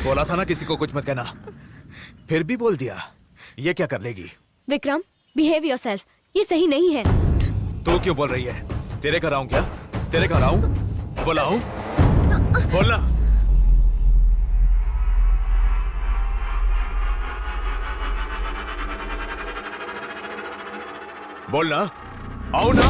बोला था ना किसी को कुछ मत कहना, फिर भी बोल दिया। ये क्या कर लेगी? Vikram, behave yourself. ये सही नहीं है। तू क्यों बोल रही है? तेरे घर आऊं क्या? तेरे घर आऊं? बुलाऊं? बोलना। बोलना, आओ ना।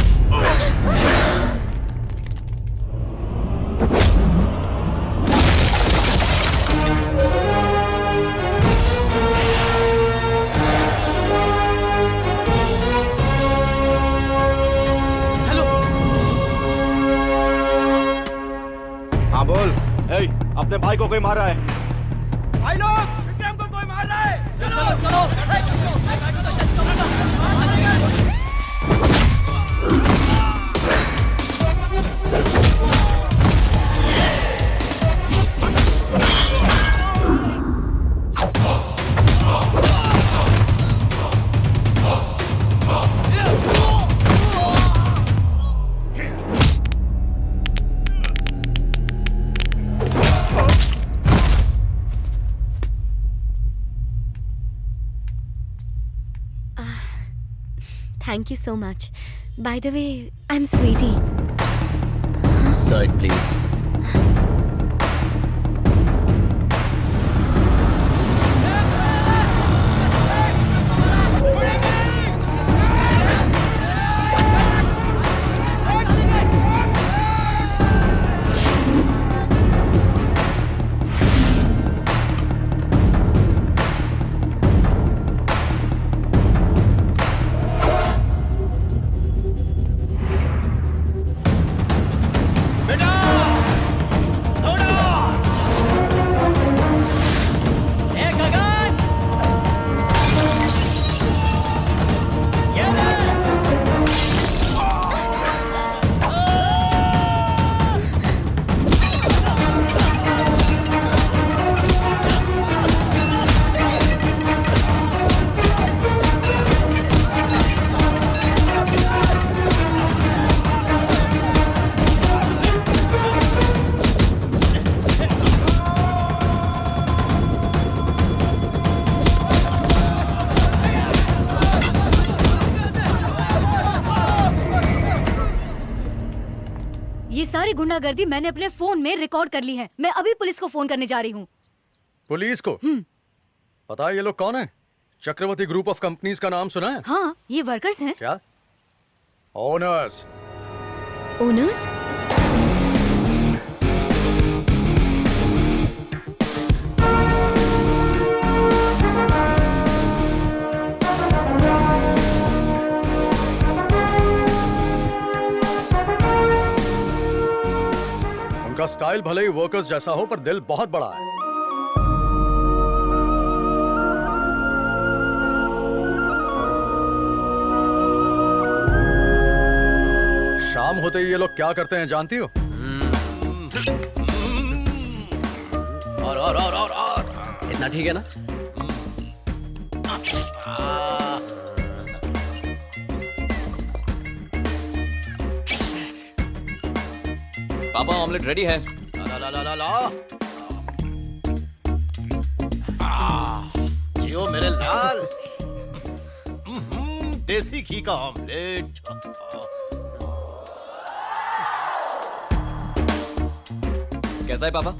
हाँ बोल। अपने भाई को कोई मार रहा है। भाई लोग, विक्रम को कोई मार रहा है। चलो चलो। Thank you so much. By the way, I'm Sweetie. Side, please. ये सारी गुंडागर्दी मैंने अपने फोन में रिकॉर्ड कर ली है। मैं अभी पुलिस को फोन करने जा रही हूँ। पुलिस को? पता है ये लोग कौन है? चक्रवर्ती ग्रुप ऑफ कंपनीज का नाम सुना है? हाँ, ये वर्कर्स हैं। क्या? ओनर्स। ओनर्स? उनका स्टाइल भले ही वर्कर्स जैसा हो, पर दिल बहुत बड़ा है। शाम होते ही ये लोग क्या करते हैं जानती हो? और इतना ठीक है ना? पापा, ऑमलेट रेडी है। ला ला ला ला ला। जियो मेरे लाल। देसी घी का ऑमलेट। कैसा है पापा?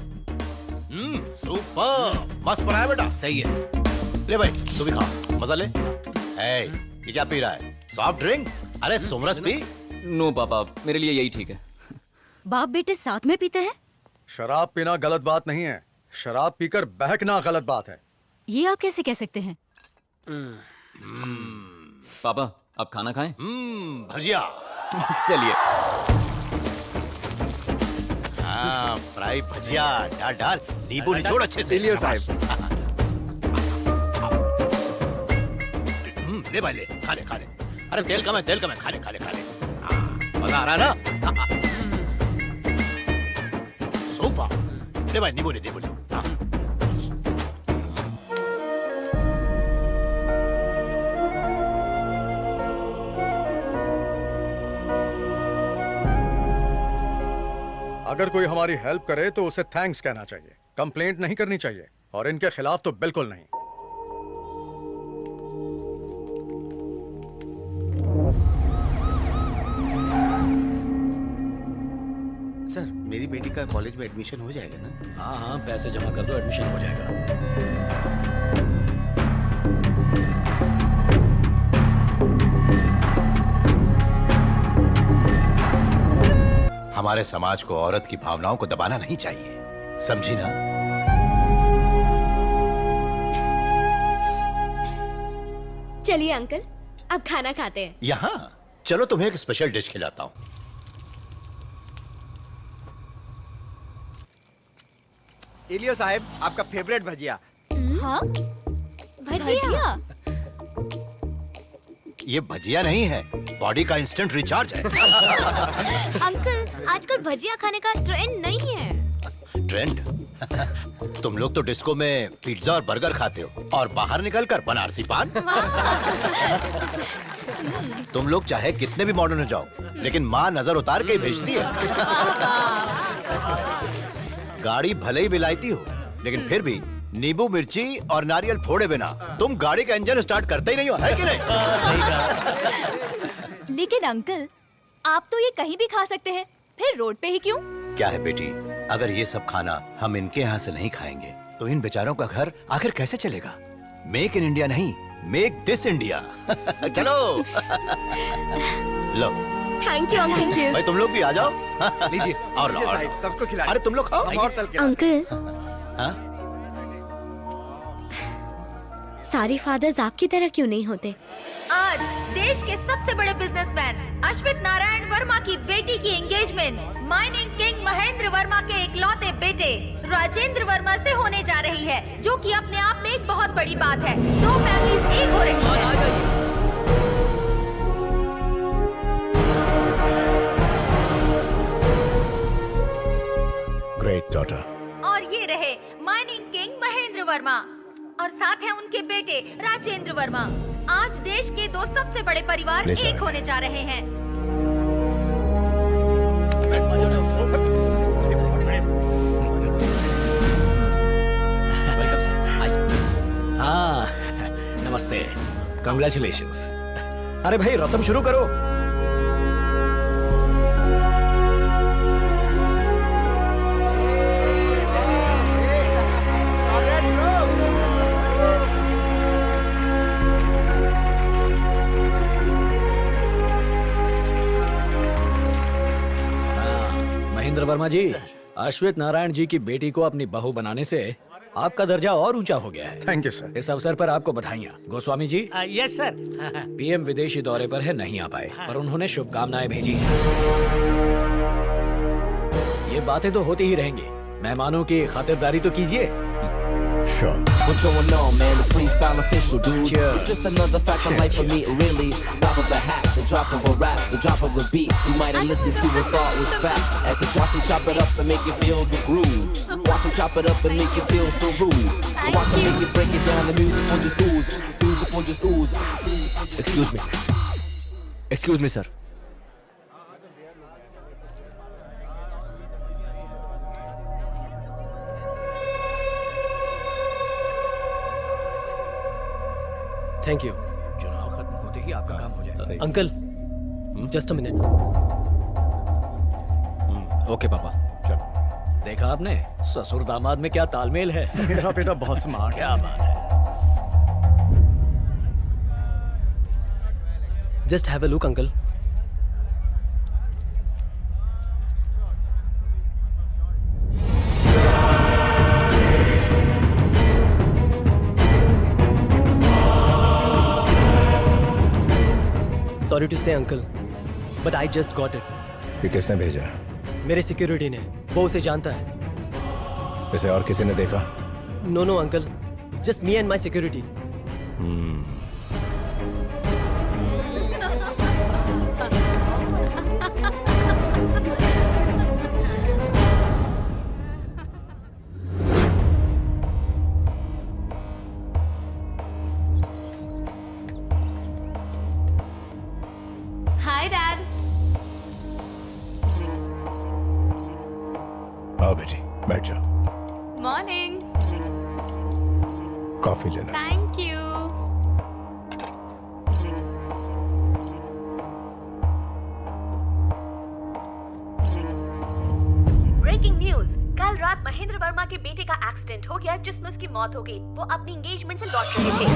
सुपर, मस्त बनाया बेटा। सही है। ले भाई, तू भी खा, मजा ले। ये क्या पी रहा है? Soft drink? अरे सोमरस पी। नो पापा, मेरे लिए यही ठीक है। बाप बेटे साथ में पीते हैं? शराब पीना गलत बात नहीं है, शराब पीकर बहकना गलत बात है। ये आप कैसे कह सकते हैं? पापा, अब खाना खाएं? भजिया। चलिए। हाँ, फ्राई भजिया डाल डाल, नींबू निचोड़ अच्छे से। लियो साहब। ले भाई ले, खा ले खा ले। अरे तेल कम है, खा ले खा ले खा ले। मजा आ रहा है ना? सुपर। ले भाई, नींबू ले, नींबू ले। अगर कोई हमारी हेल्प करे तो उसे थैंक्स कहना चाहिए, कंप्लेंट नहीं करनी चाहिए। और इनके खिलाफ तो बिल्कुल नहीं। सर मेरी बेटी का कॉलेज में एडमिशन हो जाएगा ना? हाँ हाँ, पैसे जमा कर दो, एडमिशन हो जाएगा। हमारे समाज को औरत की भावनाओं को दबाना नहीं चाहिए, समझी ना? चलिए अंकल, अब खाना खाते हैं। यहाँ चलो, तुम्हें एक स्पेशल डिश खिलाता हूँ। इलियो साहब, आपका फेवरेट भजिया। हाँ भजिया? ये भजिया नहीं है, बॉडी का इंस्टेंट रिचार्ज है। अंकल, आजकल भजिया खाने का ट्रेंड नहीं है। ट्रेंड? तुम लोग तो डिस्को में पिज्जा और बर्गर खाते हो और बाहर निकलकर बनारसी पान। तुम लोग चाहे कितने भी मॉडर्न हो जाओ, लेकिन माँ नजर उतार के ही भेजती है। गाड़ी भले ही विलायती हो, लेकिन फिर भी नींबू मिर्ची और नारियल फोड़े बिना तुम गाड़ी का इंजन स्टार्ट करते ही नहीं हो, है कि नहीं? लेकिन अंकल, आप तो ये कहीं भी खा सकते हैं, फिर रोड पे ही क्यों? क्या है बेटी, अगर ये सब खाना हम इनके यहाँ से नहीं खाएंगे तो इन बेचारों का घर आखिर कैसे चलेगा? मेक इन इंडिया नहीं, मेक दिस इंडिया। चलो। लो थैंक यू अंकल। भाई, तुम लोग भी आ जाओ। लीजिए। और लो, और साहब, लो। सबको खिला। अरे तुम लोग खाओ। और तल के। अंकल, हाँ? सारे फादर्स आपकी तरह क्यों नहीं होते? आज देश के सबसे बड़े बिजनेसमैन अश्वित नारायण वर्मा की बेटी की engagement mining king Mahendra Verma के इकलौते बेटे राजेंद्र वर्मा से होने जा रही है, जो कि अपने आप में एक बहुत बड़ी बात है। दो फैमिलीज एक हो रही है। Great daughter. और ये रहे माइनिंग किंग महेंद्र वर्मा और साथ हैं उनके बेटे राजेंद्र वर्मा। आज देश के दो सबसे बड़े परिवार एक होने जा रहे हैं। Welcome sir. हाँ, नमस्ते, कंग्रेचुलेशंस। अरे भाई, रस्म शुरू करो। महेंद्र वर्मा जी, अश्वित नारायण जी की बेटी को अपनी बहू बनाने से आपका दर्जा और ऊंचा हो गया है। Thank you sir. इस अवसर पर आपको बधाइयाँ। Goswami ji, yes sir. PM विदेशी दौरे पर है, नहीं आ पाए, पर उन्होंने शुभकामनाएं भेजी हैं। ये बातें तो होती ही रहेंगी, मेहमानों की खातिरदारी तो कीजिए। Sure. What's going on, man? The freestyle official, dude. Cheers. It's just another fact of life for me, really. Drop of the hat, the drop of a rap, the drop of a beat. You might have listened to and thought was fact. At the drop, chop it up and make you feel the groove. Watch them chop it up and make you feel so rude. Watch them make you break it down. The music will just ooze. Music will just ooze. Excuse me. Excuse me, sir. Thank you. चुनाव खत्म होते ही आपका काम हो जाएगा। Uncle, just a minute. Okay पापा। चलो। देखा आपने, ससुर दामाद में क्या तालमेल है। मेरा बेटा बहुत स्मार्ट है। क्या बात है। Just have a look uncle. Sorry to say, uncle, but I just got it. ये किसने भेजा? मेरे सिक्योरिटी ने, वो उसे जानता है। इसे और किसी ने देखा? No, no, uncle. Just me and my security. Hi dad. आओ बेटी, बैठ जाओ। मॉर्निंग। कॉफी लेना। Thank you. ब्रेकिंग न्यूज, कल रात महेंद्र वर्मा के बेटे का एक्सीडेंट हो गया जिसमें उसकी मौत हो गई। वो अपनी एंगेजमेंट से लौट रहे थे।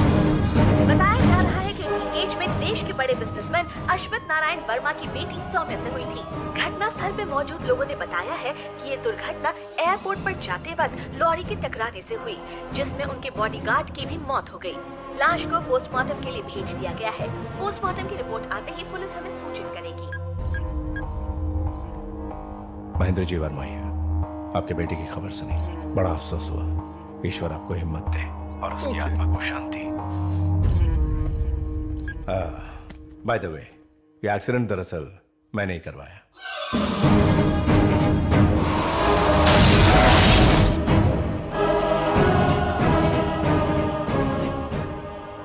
बताया जा रहा है कि एंगेजमेंट देश के बड़े बिजनेसमैन अश्वथ नारायण वर्मा की बेटी सौम्या से हुई थी। घटना स्थल पे मौजूद लोगों ने बताया है कि ये दुर्घटना एयरपोर्ट पर जाते वक्त लॉरी के टकराने से हुई, जिसमें उनके बॉडीगार्ड की भी मौत हो गई। लाश को पोस्टमार्टम के लिए भेज दिया गया है। पोस्टमार्टम की रिपोर्ट आते ही पुलिस हमें सूचित करेगी। महेंद्र जी वर्मा ही है। आपके बेटे की खबर सुनी, बड़ा अफसोस हुआ। ईश्वर आपको हिम्मत दे और उसकी आत्मा को शांति। बाय द वे, ये एक्सीडेंट दरअसल मैंने ही करवाया।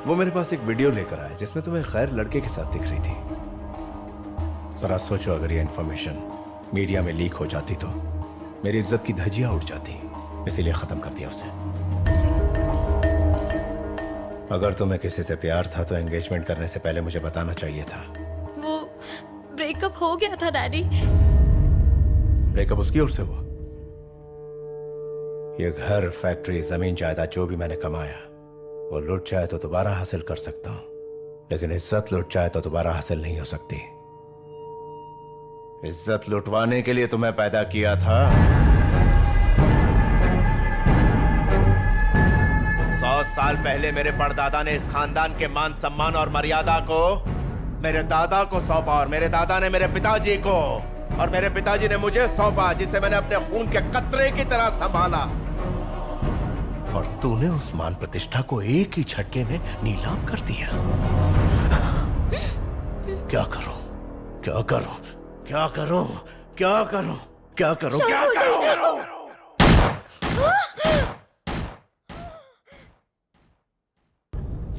वो मेरे पास एक वीडियो लेकर आया जिसमें तुम्हें खैर लड़के के साथ दिख रही थी। जरा सोचो, अगर ये इंफॉर्मेशन मीडिया में लीक हो जाती तो मेरी इज्जत की धज्जियां उड़ जाती, इसीलिए खत्म कर दिया उसे। अगर तुम्हें किसी से प्यार था तो एंगेजमेंट करने से पहले मुझे बताना चाहिए था। वो ब्रेकअप हो गया था डैडी। ब्रेकअप उसकी ओर से हुआ? ये घर, फैक्ट्री, जमीन, जायदाद जो भी मैंने कमाया वो लुट जाए तो दोबारा हासिल कर सकता हूं, लेकिन इज्जत लुट जाए तो दोबारा हासिल नहीं हो सकती। इज्जत लुटवाने के लिए तुम्हें पैदा किया था। 100 साल पहले मेरे परदादा ने इस खानदान के मान सम्मान और मर्यादा को मेरे दादा को सौंपा, और मेरे दादा ने मेरे पिताजी को, और मेरे पिताजी ने मुझे सौंपा, जिसे मैंने अपने खून के कतरे की तरह संभाला। और तूने उस मान प्रतिष्ठा को एक ही झटके में नीलाम कर दिया। क्या करूं, क्या करूं, क्या करूं, क्या करूं, क्या करूं, क्या करूं?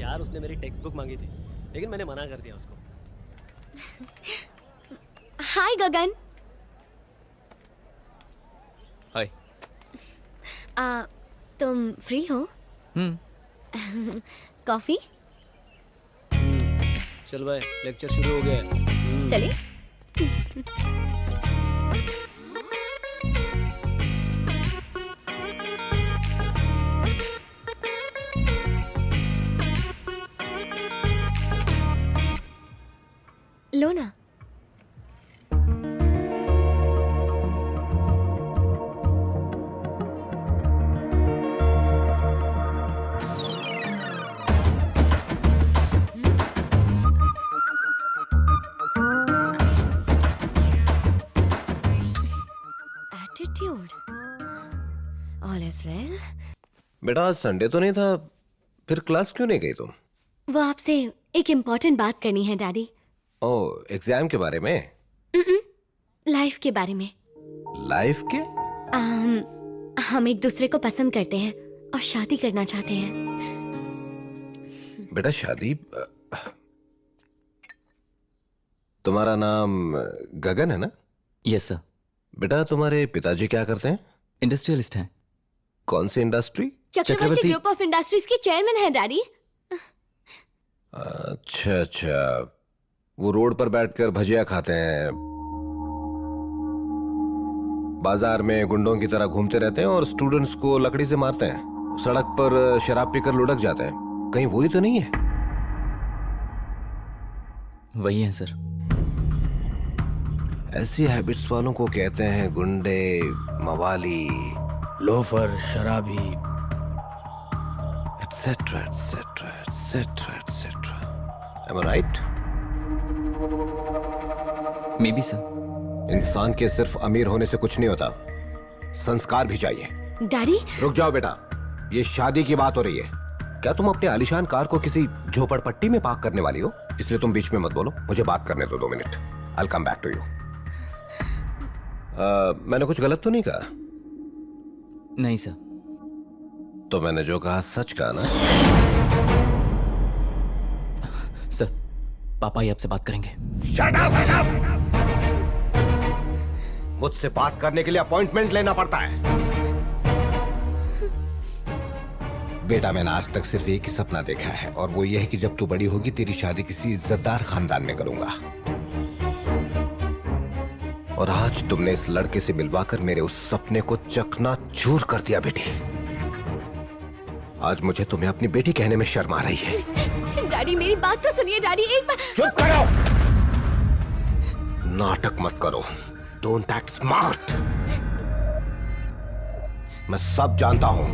यार उसने मेरी टेक्स्ट बुक मांगी थी, लेकिन मैंने मना कर दिया उसको। हाय गगन। हाय। तुम फ्री हो? कॉफी? चल भाई, लेक्चर शुरू हो गया है। चलिए। लो ना। Attitude. All is well. बेटा आज संडे तो नहीं था, फिर क्लास क्यों नहीं गई तुम? वो आपसे एक इम्पोर्टेंट बात करनी है डैडी। ओह, एग्जाम के बारे में? लाइफ के बारे में। लाइफ के? हम एक दूसरे को पसंद करते हैं और शादी करना चाहते हैं। बेटा शादी? तुम्हारा नाम गगन है ना? Yes sir. बेटा तुम्हारे पिताजी क्या करते हैं? इंडस्ट्रियलिस्ट हैं। कौन सी industry? Chakravarti group of industries के चेयरमैन हैं डैडी। अच्छा अच्छा, वो रोड पर बैठकर भजिया खाते हैं, बाजार में गुंडों की तरह घूमते रहते हैं और स्टूडेंट्स को लकड़ी से मारते हैं, सड़क पर शराब पीकर लुढ़क जाते हैं। कहीं वही तो नहीं है? वही है सर। ऐसी हैबिट्स वालों को कहते हैं गुंडे, मवाली, लोफर, शराबी, etcetera etcetera etcetera etcetera. Am I right? May be sir. इंसान के सिर्फ अमीर होने से कुछ नहीं होता, संस्कार भी चाहिए। डैडी रुक जाओ बेटा, ये शादी की बात हो रही है। क्या तुम अपने आलीशान कार को किसी झोपड़पट्टी में पार्क करने वाली हो? इसलिए तुम बीच में मत बोलो, मुझे बात करने दो 2 minute. I'll come back to you. मैंने कुछ गलत तो नहीं कहा? नहीं सर। तो मैंने जो कहा सच कहा ना? सर, पापा ही आपसे बात करेंगे। Shut up! मुझसे बात करने के लिए अपॉइंटमेंट लेना पड़ता है। बेटा मैंने आज तक सिर्फ एक ही सपना देखा है और वो ये है कि जब तू बड़ी होगी तेरी शादी किसी इज्जतदार खानदान में करूंगा। और आज तुमने इस लड़के से मिलवाकर मेरे उस सपने को चकनाचूर कर दिया बेटी। आज मुझे तुम्हें अपनी बेटी कहने में शर्म आ रही है। डैडी मेरी बात तो सुनिए डैडी, एक बार। चुप करो, नाटक मत करो। Don't act smart. मैं सब जानता हूं।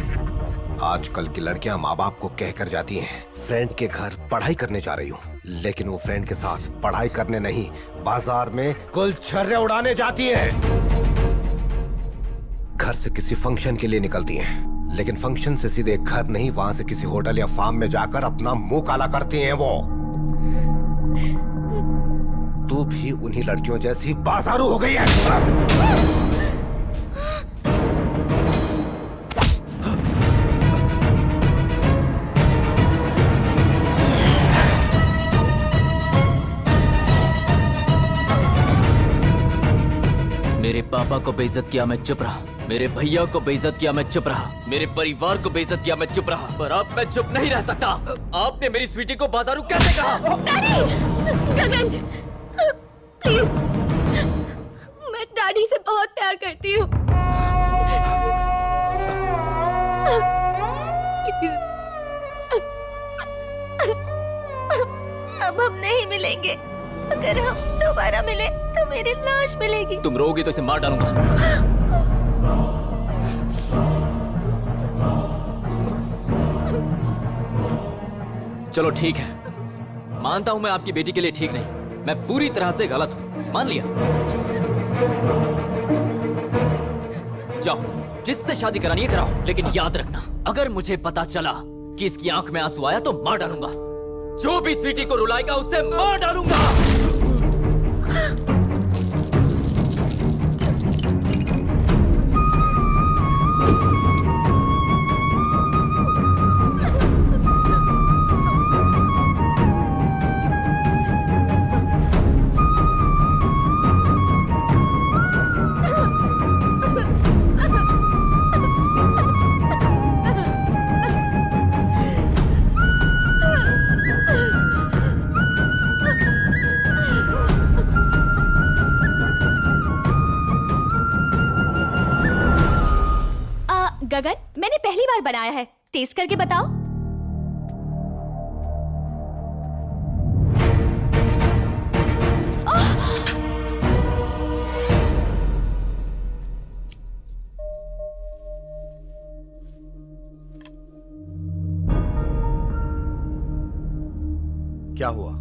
आजकल की लड़कियां माँ बाप को कहकर जाती हैं फ्रेंड के घर पढ़ाई करने जा रही हूँ, लेकिन वो फ्रेंड के साथ पढ़ाई करने नहीं, बाजार में गुलछर्रे उड़ाने जाती हैं। घर से किसी फंक्शन के लिए निकलती हैं, लेकिन फंक्शन से सीधे घर नहीं, वहां से किसी होटल या फार्म में जाकर अपना मुंह काला करती हैं वो। तू भी उन्हीं लड़कियों जैसी बाजारू हो गई है। मेरे पापा को बेइज्जत किया, मैं चुप रहा। मेरे भैया को बेइज्जत किया, मैं चुप रहा। मेरे परिवार को बेइज्जत किया, मैं चुप रहा। पर अब मैं चुप नहीं रह सकता। आपने मेरी स्वीटी को बाजारू कैसे कहा? गगन प्लीज, मैं डैडी से बहुत प्यार करती हूँ। अब हम नहीं मिलेंगे। अगर हम दोबारा मिले तो मेरी लाश मिलेगी। तुम रोगी तो इसे मार डालूंगा। चलो ठीक है, मानता हूं मैं आपकी बेटी के लिए ठीक नहीं। मैं पूरी तरह से गलत हूं, मान लिया। जाओ, जिससे शादी करानी है कराओ, लेकिन याद रखना अगर मुझे पता चला कि इसकी आंख में आंसू आया तो मार डालूंगा। जो भी स्वीटी को रुलाएगा उससे मार डालूंगा। गगन, मैंने पहली बार बनाया है, टेस्ट करके बताओ। क्या हुआ?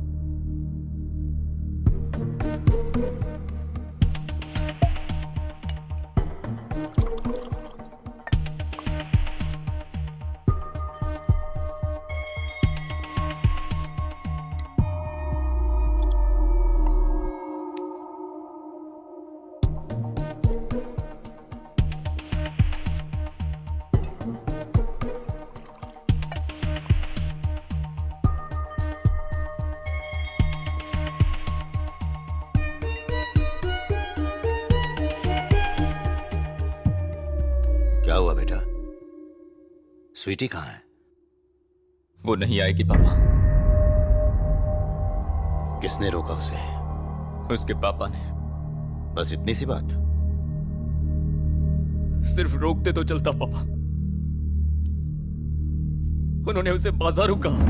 क्या हुआ बेटा? स्वीटी कहाँ है? वो नहीं आएगी पापा। किसने रोका उसे? उसके पापा ने। बस इतनी सी बात? सिर्फ रोकते तो चलता पापा, उन्होंने उसे बाजारू कहा।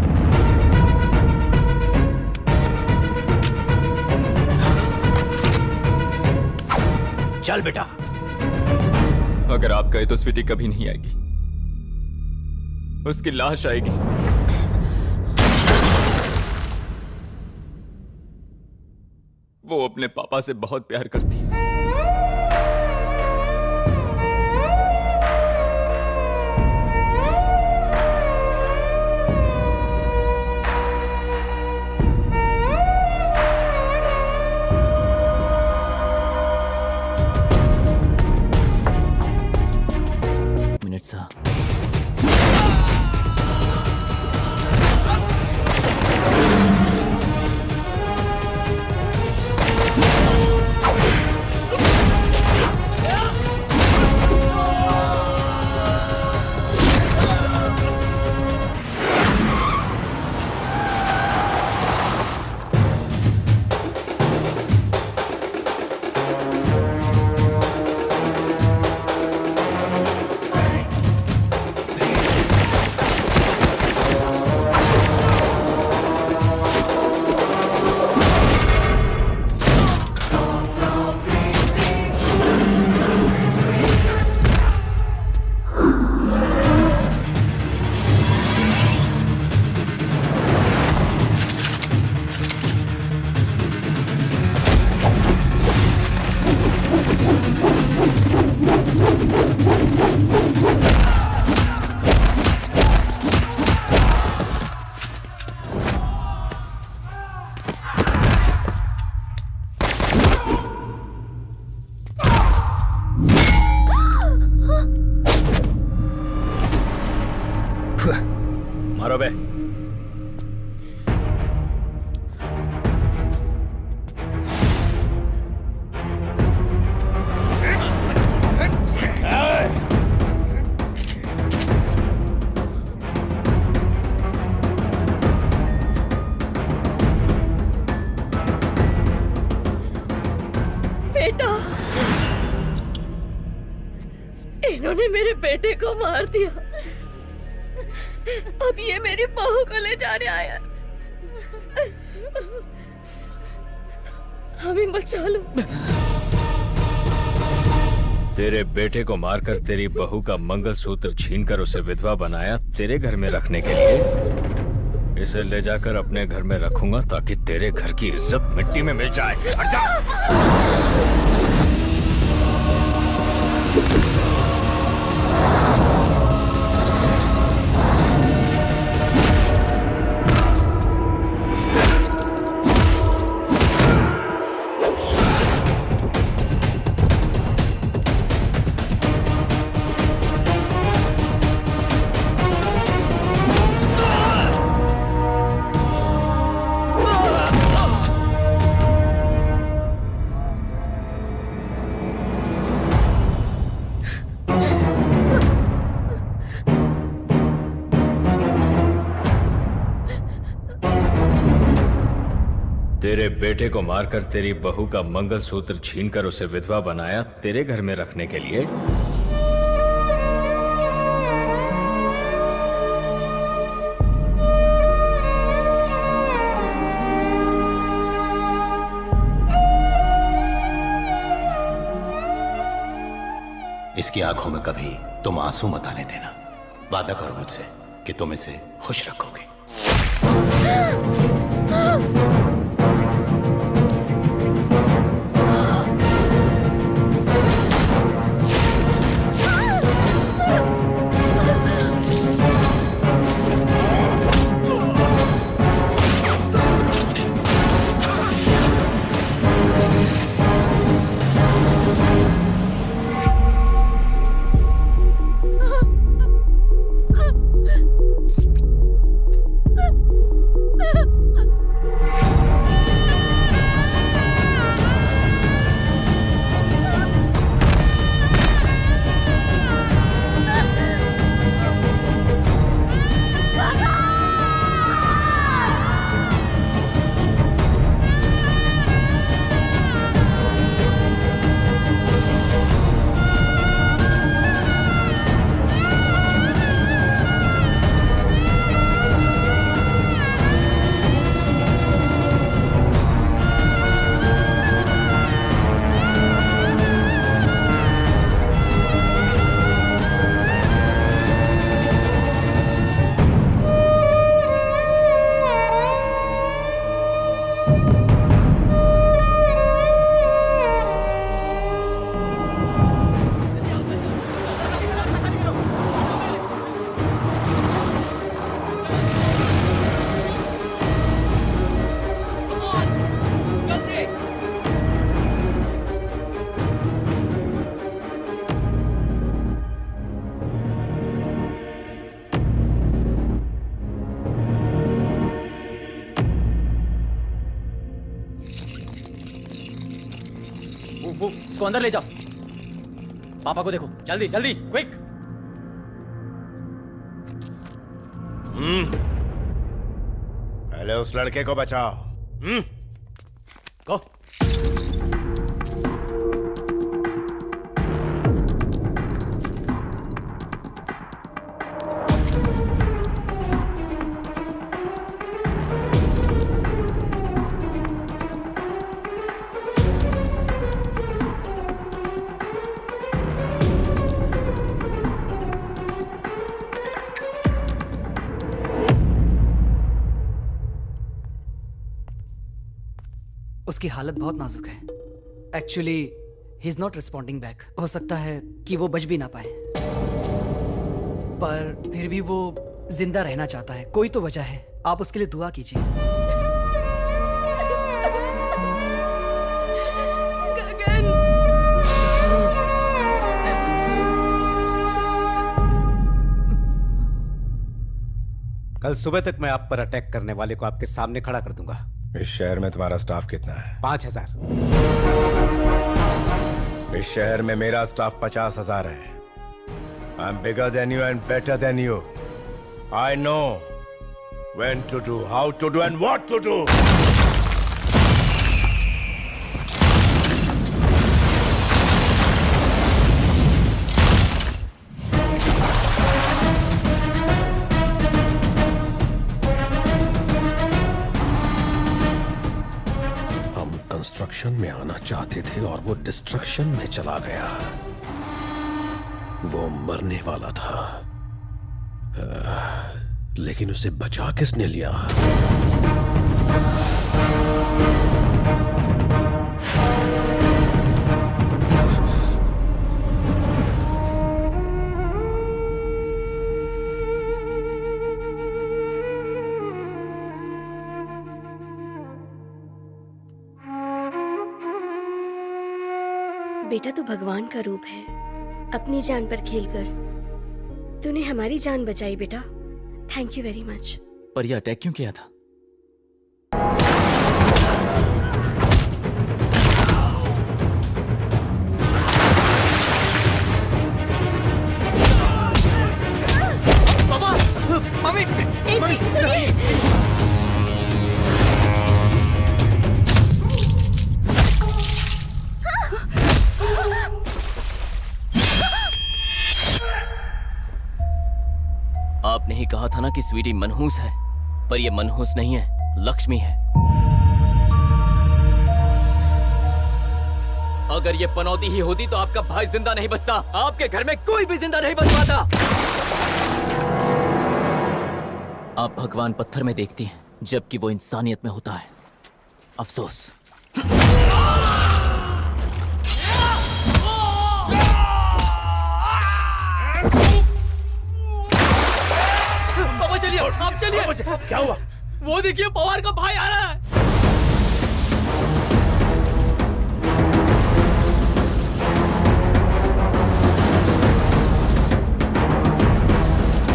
चल बेटा। अगर आप गए तो स्वीटी कभी नहीं आएगी, उसकी लाश आएगी। वो अपने पापा से बहुत प्यार करती है। मिनट सा। मारो बे। बेटा, इन्होंने मेरे बेटे को मार दिया। अब ये मेरी बहू को ले जाने आया। हमें बचा लो। तेरे बेटे को मारकर तेरी बहू का मंगलसूत्र छीनकर उसे विधवा बनाया तेरे घर में रखने के लिए। इसे ले जाकर अपने घर में रखूंगा ताकि तेरे घर की इज्जत मिट्टी में मिल जाए। हट जा। तेरे बेटे को मारकर तेरी बहू का मंगलसूत्र छीनकर उसे विधवा बनाया तेरे घर में रखने के लिए। इसकी आंखों में कभी तुम आंसू मत आने देना। वादा करो मुझसे कि तुम इसे खुश रखोगे। इसको अंदर ले जाओ। पापा को देखो, जल्दी जल्दी, क्विक। पहले उस लड़के को बचाओ। गो। उसकी हालत बहुत नाजुक है। Actually he is not responding back. हो सकता है कि वो बच भी ना पाए, पर फिर भी वो जिंदा रहना चाहता है। कोई तो वजह है, आप उसके लिए दुआ कीजिए। कल सुबह तक मैं आप पर अटैक करने वाले को आपके सामने खड़ा कर दूंगा। इस शहर में तुम्हारा स्टाफ कितना है? 5000। इस शहर में मेरा स्टाफ 50,000 है। I am bigger than you and better than you. I know when to do, how to do and what to do. Construction में आना चाहते थे और वो डिस्ट्रक्शन में चला गया। वो मरने वाला था, लेकिन उसे बचा किसने लिया? बेटा तू भगवान का रूप है। अपनी जान पर खेलकर तूने हमारी जान बचाई बेटा। Thank you very much. पर यह अटैक क्यों किया था? पापा, मम्मी, मम्मी, सुनिए। आपने ही कहा था ना कि स्वीटी मनहूस है, पर यह मनहूस नहीं है, लक्ष्मी है। अगर ये पनौती ही होती तो आपका भाई जिंदा नहीं बचता, आपके घर में कोई भी जिंदा नहीं बच पाता। आप भगवान पत्थर में देखती हैं, जबकि वो इंसानियत में होता है। अफसोस। पापा चलिए, आप चलिए। क्या हुआ? वो देखिए, पवार का भाई आ रहा है।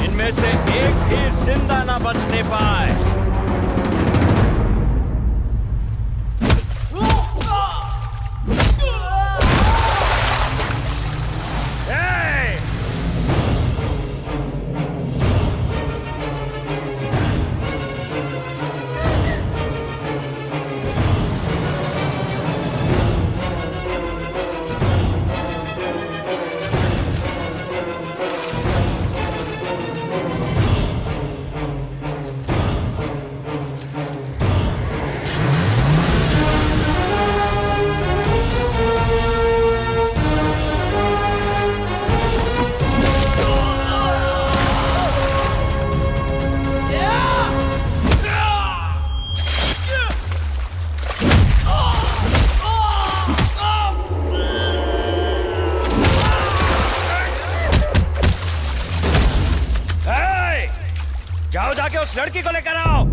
इनमें से एक भी जिंदा ना बचने पाए। जाओ जाके उस लड़की को लेकर आओ।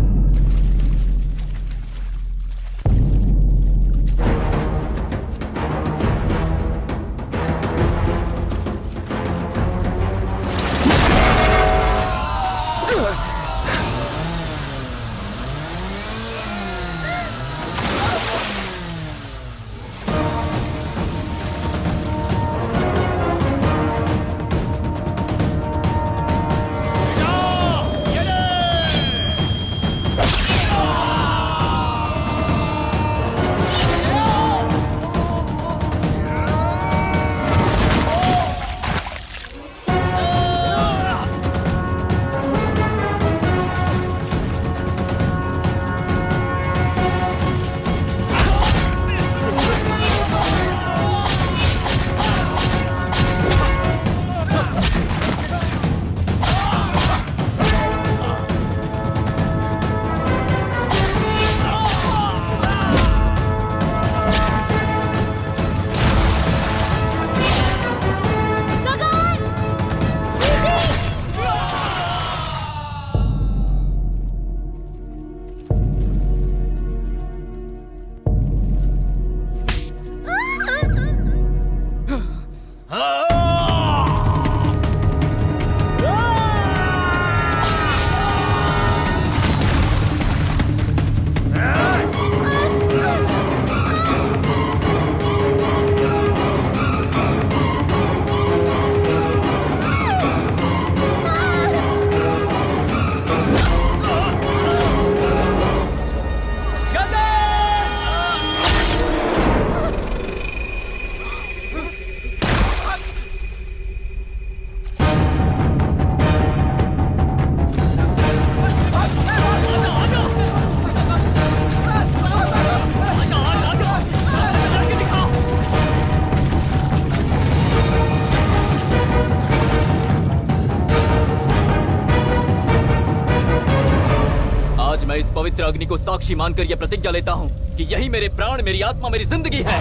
पवित्र अग्नि को साक्षी मानकर यह प्रतिज्ञा लेता हूँ कि यही मेरे प्राण, मेरी आत्मा, मेरी जिंदगी है।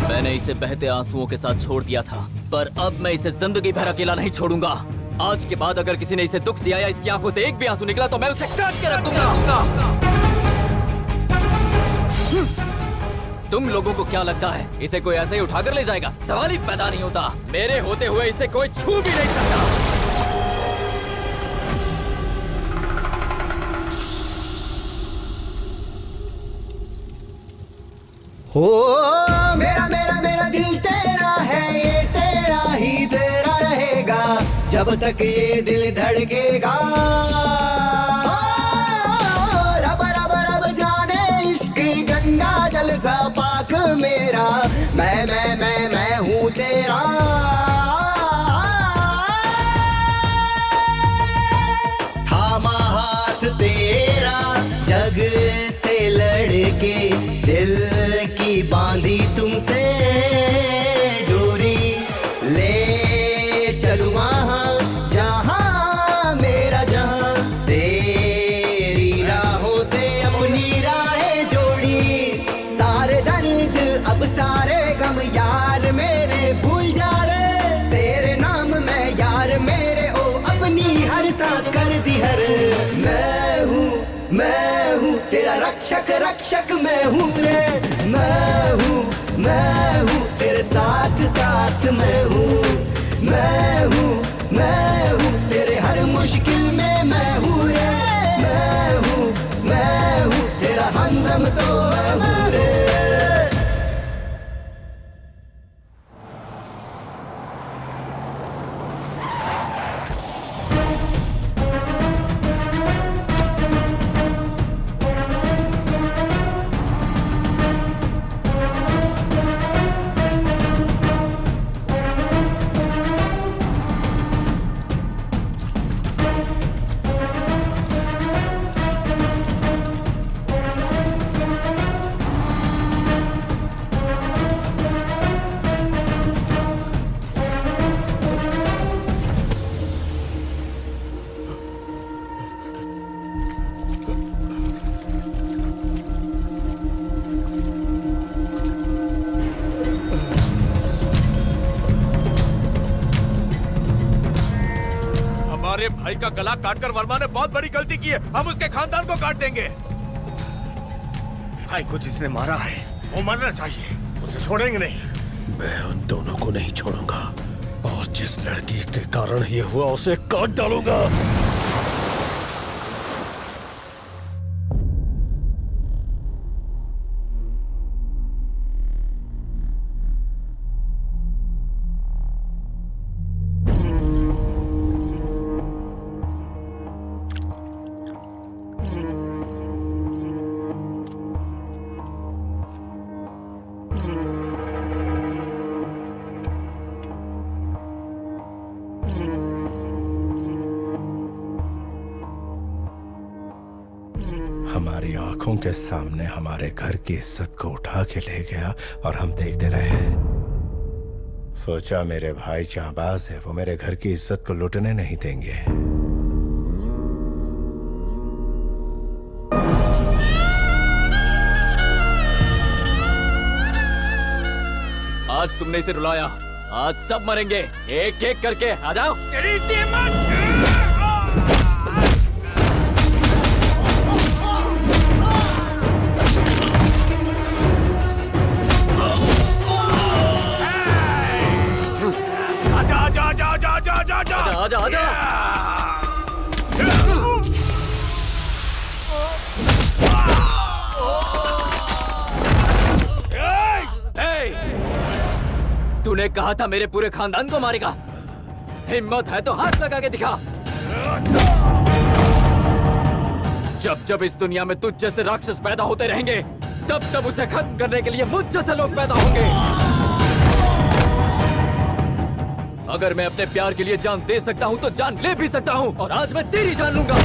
मैंने इसे बहते आंसुओं के साथ छोड़ दिया था, पर अब मैं इसे जिंदगी भर अकेला नहीं छोड़ूंगा। आज के बाद अगर किसी ने इसे दुख दिया या इसकी आंखों से एक भी आंसू निकला तो मैं उसे काट के रख दूंगा। तुम लोगों को क्या लगता है इसे कोई ऐसे ही उठाकर ले जाएगा? सवाल ही पैदा नहीं होता। मेरे होते हुए इसे कोई छू भी नहीं सकता। ओ मेरा मेरा मेरा दिल तेरा है, ये तेरा ही तेरा रहेगा जब तक ये दिल धड़केगा। रब रब रब जाने इश्क गंगा जल सा पाक मेरा, मैं हूँ तेरा। थामा हाथ तेरा जग से लड़के, दिल की बांधी तुमसे डोरी, ले चलूं वहाँ जहाँ मेरा जहाँ, तेरी राहों से अपनी राहें जोड़ी। सारे दर्द अब सारे गम यार मेरे भूल जा रे, तेरे नाम में यार मेरे ओ अपनी हर सांस कर दी हर। मैं हूँ तेरा रक्षक रक्षक मैं हूँ रे, मैं हूँ तेरे साथ साथ मैं हूँ, मैं हूँ तेरे हर मुश्किल में मैं हूँ रे, मैं हूँ तेरा हमदम तो मैं हूँ रे। हमारे भाई का गला काटकर वर्मा ने बहुत बड़ी गलती की है। हम उसके खानदान को काट देंगे। भाई को जिसने मारा है वो मरना चाहिए, उसे छोड़ेंगे नहीं। मैं उन दोनों को नहीं छोड़ूंगा और जिस लड़की के कारण ये हुआ उसे काट डालूंगा। हमारी आंखों के सामने हमारे घर की इज्जत को उठा के ले गया और हम देखते रहे। सोचा मेरे भाई जांबाज है, वो मेरे घर की इज्जत को लुटने नहीं देंगे। आज तुमने इसे रुलाया, आज सब मरेंगे एक एक करके। आ जाओ। आजा आजा। तूने कहा था मेरे पूरे खानदान को मारेगा। हिम्मत है तो हाथ लगा के दिखा। जब जब इस दुनिया में तुझ जैसे राक्षस पैदा होते रहेंगे, तब तब उसे खत्म करने के लिए मुझ जैसे लोग पैदा होंगे। अगर मैं अपने प्यार के लिए जान दे सकता हूँ तो जान ले भी सकता हूँ, और आज मैं तेरी जान लूंगा।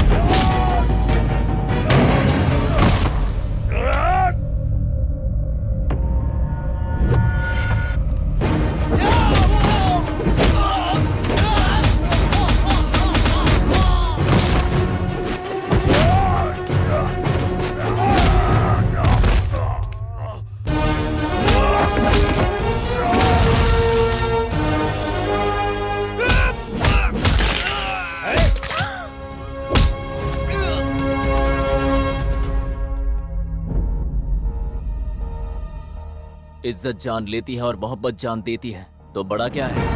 इज्जत जान लेती है और मोहब्बत जान देती है, तो बड़ा क्या है?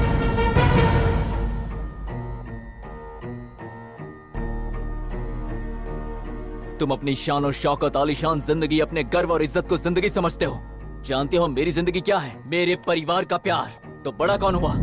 तुम अपनी शान और शौकत, आलीशान जिंदगी, अपने गर्व और इज्जत को जिंदगी समझते हो। जानते हो मेरी जिंदगी क्या है? मेरे परिवार का प्यार। तो बड़ा कौन हुआ?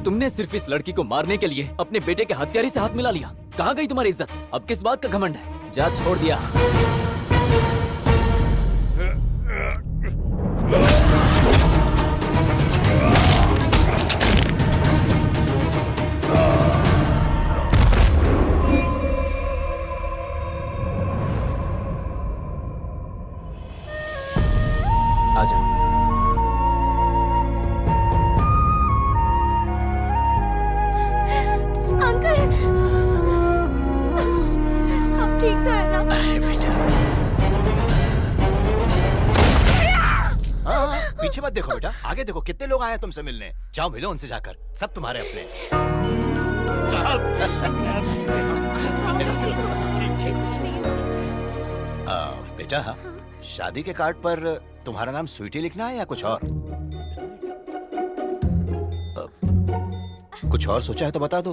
तुमने सिर्फ इस लड़की को मारने के लिए अपने बेटे के हत्यारे से हाथ मिला लिया। कहाँ गई तुम्हारी इज्जत? अब किस बात का घमंड है? जा, छोड़ दिया। आजा। अंकल, अब ठीक तो है ना? अरे बेटा, हाँ, पीछे मत देखो बेटा, आगे देखो, कितने लोग आए हैं तुमसे मिलने। जाओ मिलो उनसे जाकर, सब तुम्हारे अपने। बेटा, शादी के कार्ड पर तुम्हारा नाम स्वीटी लिखना है या कुछ और? कुछ और सोचा है तो बता दो।